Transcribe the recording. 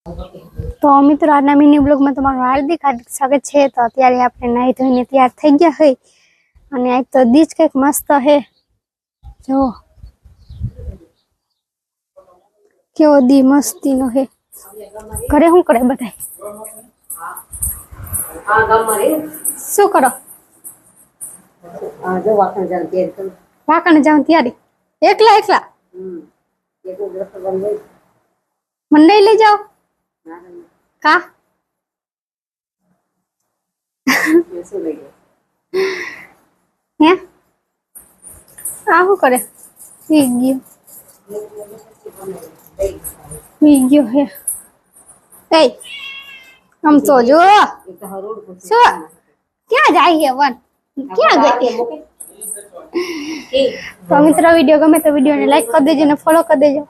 તો મિત્રો આજના મિની બ્લોગમાં તમારું હાર્દિક હાર્દિક સ્વાગત છે। તો અત્યારે આપણે નાહી ધોઈને તૈયાર થઈ ગયા હોય અને આજ તો દીજ કંઈક મસ્ત હે। જો કેવો દી મસ્તીનો હે। ઘરે શું કરે બધા? શું કરો? વાકણ જાઉં ત્યારે એકલા એકલા મને લઈ જાઓ કા હે આ શું કરે? ગયો હે એ આમ તો જો શું ક્યાં જાય હે વન ક્યાં ગઈ? તો મિત્રો વિડીયો ગમે તો વિડીયોને લાઈક કરી દેજો અને ફોલો કરી દેજો।